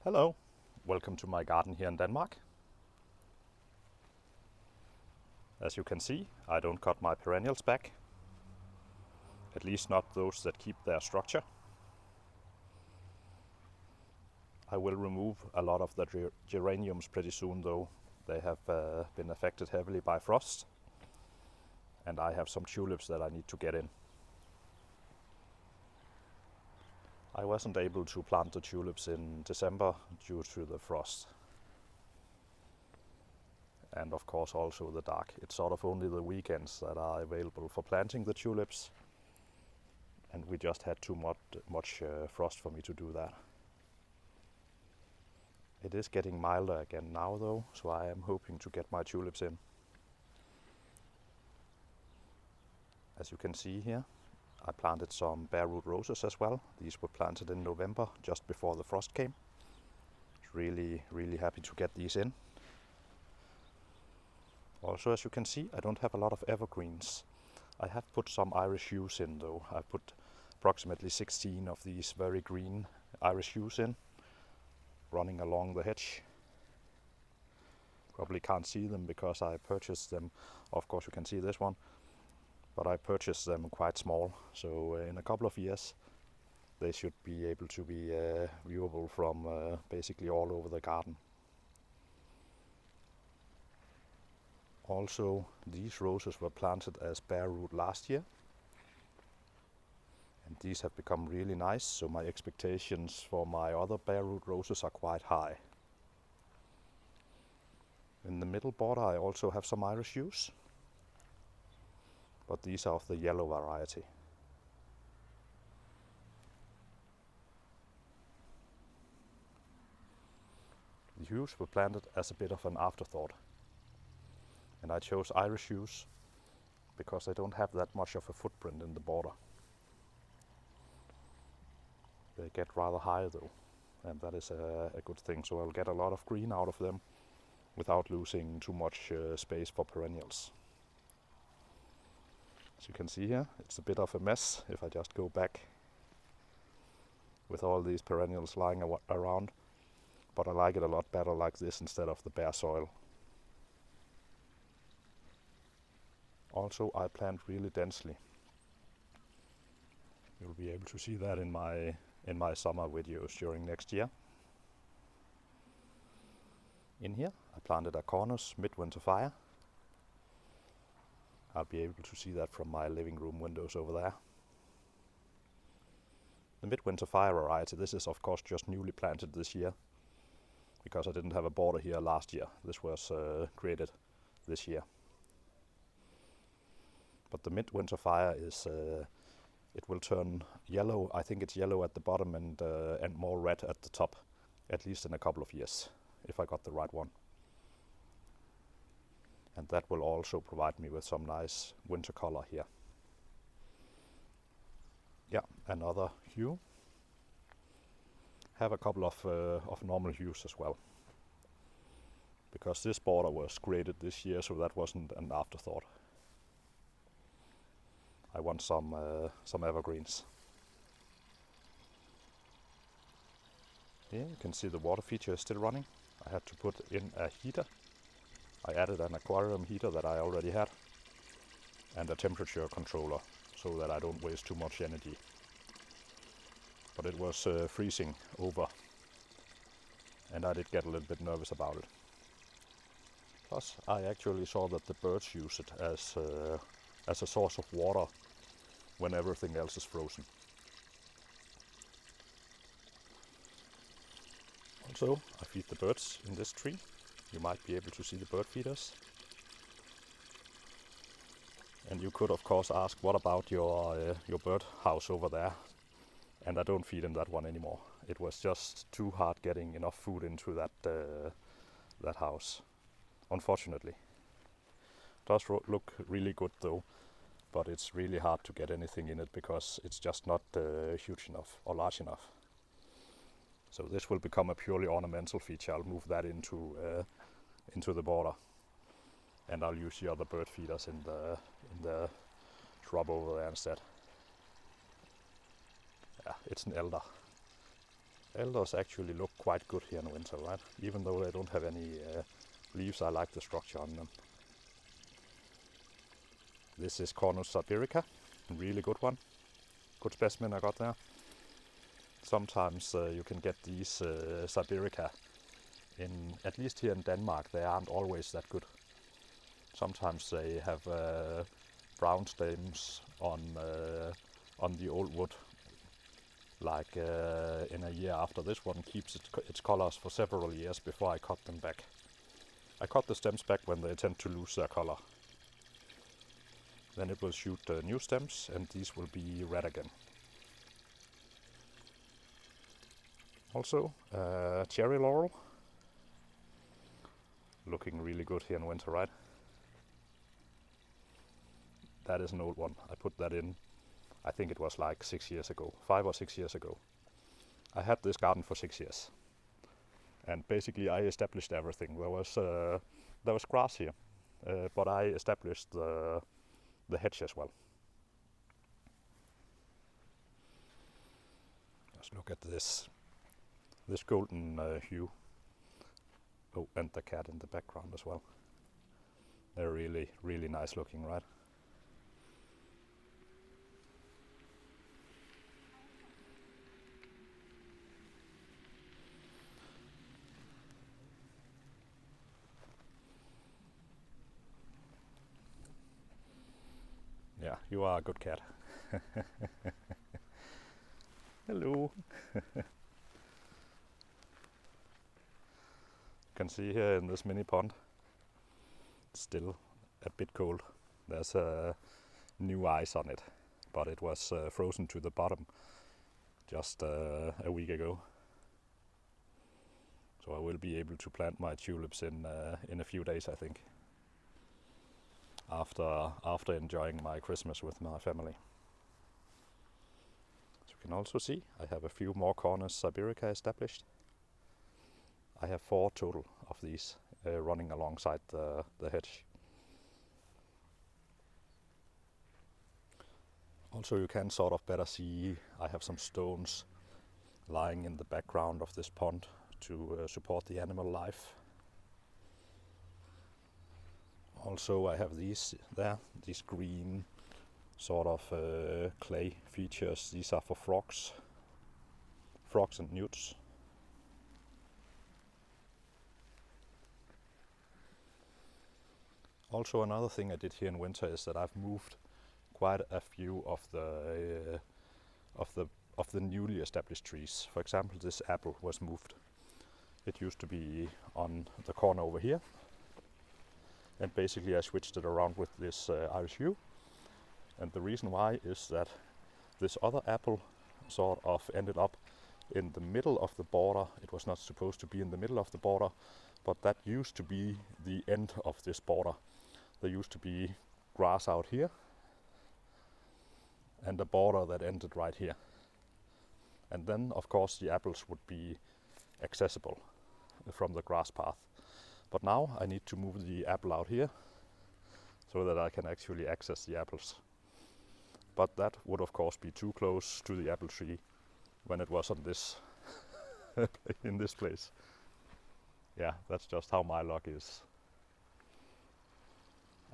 Hello, welcome to my garden here in Denmark. As you can see, I don't cut my perennials back, at least not those that keep their structure. I will remove a lot of the geraniums pretty soon though. They have been affected heavily by frost, and I have some tulips that I need to get in. I wasn't able to plant the tulips in December due to the frost. And of course also the dark. It's sort of only the weekends that are available for planting the tulips. And we just had too much frost for me to do that. It is getting milder again now though, so I am hoping to get my tulips in. As you can see here, I planted some bare root roses as well. These were planted in November, just before the frost came. Really happy to get these in. Also, as you can see, I don't have a lot of evergreens. I have put some Irish yews in though. I put approximately 16 of these very green Irish yews in, running along the hedge. Probably can't see them because I purchased them. Of course you can see this one, but I purchased them quite small. So in a couple of years they should be able to be viewable from basically all over the garden. Also, these roses were planted as bare root last year, and these have become really nice, so my expectations for my other bare root roses are quite high. In the middle border I also have some Irish yews, but these are of the yellow variety. The yews were planted as a bit of an afterthought, and I chose Irish yews because they don't have that much of a footprint in the border. They get rather high though, and that is a good thing, so I'll get a lot of green out of them without losing too much space for perennials. As you can see here, it's a bit of a mess if I just go back with all these perennials lying around, but I like it a lot better like this instead of the bare soil. Also, I plant really densely. You'll be able to see that in my summer videos during next year. In here I planted a Cornus midwinter fire. I'll be able to see that from my living room windows over there. The midwinter fire variety, this is of course just newly planted this year, because I didn't have a border here last year. This was created this year. But the midwinter fire is, it will turn yellow. I think it's yellow at the bottom and more red at the top, at least in a couple of years, if I got the right one. And that will also provide me with some nice winter color here. Yeah, another hue. Have a couple of normal hues as well, because this border was created this year, so that wasn't an afterthought. I want some evergreens. Here you can see the water feature is still running. I had to put in a heater. I added an aquarium heater that I already had, and a temperature controller, so that I don't waste too much energy. But it was freezing over, and I did get a little bit nervous about it. Plus, I actually saw that the birds use it as a source of water when everything else is frozen. Also, I feed the birds in this tree. You might be able to see the bird feeders. And you could of course ask, what about your bird house over there? And I don't feed in that one anymore. It was just too hard getting enough food into that house, unfortunately. It does look really good though, but it's really hard to get anything in it because it's just not huge enough or large enough. So this will become a purely ornamental feature. I'll move that into the border, and I'll use the other bird feeders in the shrub over there instead. Yeah, it's an elder. Elders actually look quite good here in winter, right? Even though they don't have any leaves, I like the structure on them. This is Cornus siberica, really good one. Good specimen I got there. Sometimes you can get these siberica at least here in Denmark, they aren't always that good. Sometimes they have brown stems on the old wood. Like in a year after this one keeps its colors for several years before I cut them back. I cut the stems back when they tend to lose their color. Then it will shoot new stems and these will be red again. Also cherry laurel. Looking really good here in winter, right? That is an old one. I put that in, I think it was like 6 years ago, 5 or 6 years ago. I had this garden for 6 years. And basically I established everything. There was grass here, but I established the hedge as well. Let's look at this golden hue. Oh, and the cat in the background as well. They're really, really nice looking, right? Yeah, you are a good cat. Hello. You can see here in this mini pond, it's still a bit cold. There's new ice on it, but it was frozen to the bottom just a week ago. So I will be able to plant my tulips in a few days, I think. After enjoying my Christmas with my family. As you can also see, I have a few more Cornus siberica established. I have 4 total of these running alongside the hedge. Also you can sort of better see I have some stones lying in the background of this pond to support the animal life. Also I have these green sort of clay features. These are for frogs and newts. Also another thing I did here in winter is that I've moved quite a few of the newly established trees. For example, this apple was moved. It used to be on the corner over here. And basically I switched it around with this Irish yew. And the reason why is that this other apple sort of ended up in the middle of the border. It was not supposed to be in the middle of the border, but that used to be the end of this border. There used to be grass out here and a border that ended right here. And then of course the apples would be accessible from the grass path. But now I need to move the apple out here so that I can actually access the apples. But that would of course be too close to the apple tree when it was on this in this place. Yeah, that's just how my luck is.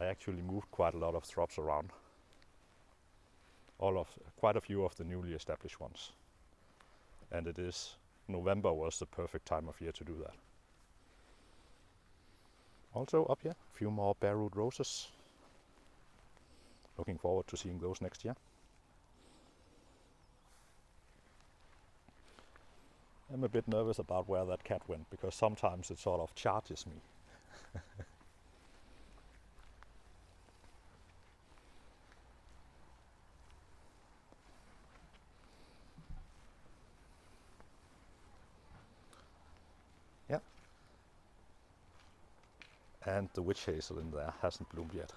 I actually moved quite a lot of shrubs around. Quite a few of the newly established ones. And November was the perfect time of year to do that. Also up here, a few more bare root roses. Looking forward to seeing those next year. I'm a bit nervous about where that cat went, because sometimes it sort of charges me. Yeah. And the witch hazel in there hasn't bloomed yet.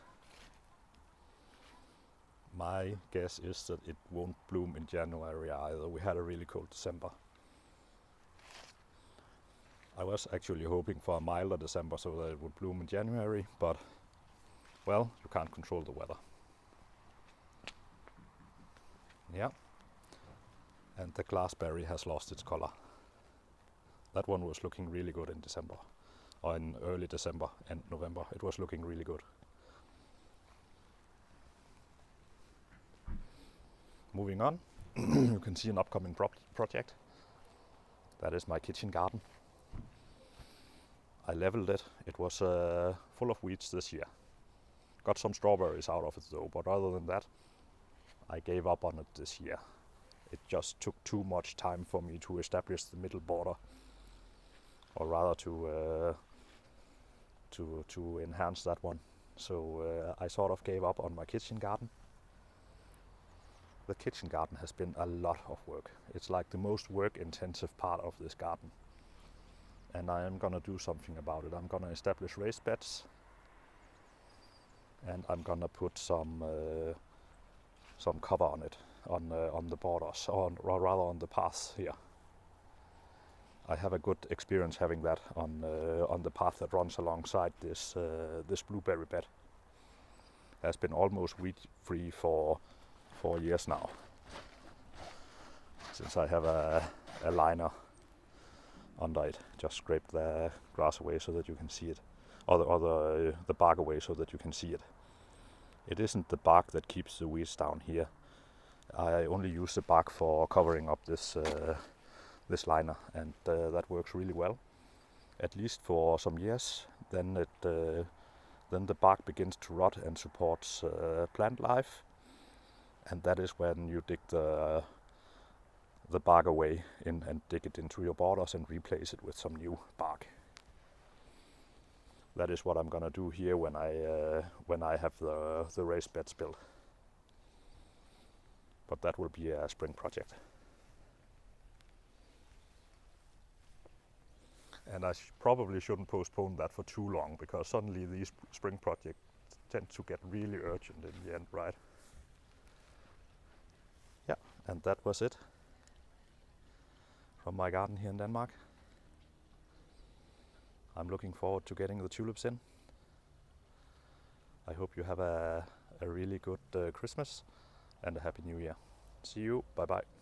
My guess is that it won't bloom in January either. We had a really cold December. I was actually hoping for a milder December so that it would bloom in January, but well, you can't control the weather. Yeah. And the glassberry has lost its color. That one was looking really good in December, or in early December and November. It was looking really good. Moving on, you can see an upcoming project. That is my kitchen garden. I leveled it. It was full of weeds this year. Got some strawberries out of it though, but other than that, I gave up on it this year. It just took too much time for me to establish the middle border, or rather to enhance that one. So I sort of gave up on my kitchen garden. The kitchen garden has been a lot of work. It's like the most work-intensive part of this garden. And I am gonna do something about it. I'm gonna establish raised beds, and I'm gonna put some cover on it, on the borders, or rather on the paths here. I have a good experience having that on the path that runs alongside this blueberry bed. It has been almost weed-free for 4 years now, since I have a liner under it. Just scrape the grass away so that you can see it, or the bark away so that you can see it. It isn't the bark that keeps the weeds down here. I only use the bark for covering up this liner, and that works really well, at least for some years. Then the bark begins to rot and supports plant life, and that is when you dig the bark away and dig it into your borders and replace it with some new bark. That is what I'm gonna do here when I have the raised beds built. But that will be a spring project. And I probably shouldn't postpone that for too long, because suddenly these spring projects tend to get really urgent in the end, right? Yeah, and that was it from my garden here in Denmark. I'm looking forward to getting the tulips in. I hope you have a really good Christmas and a Happy New Year. See you, bye bye.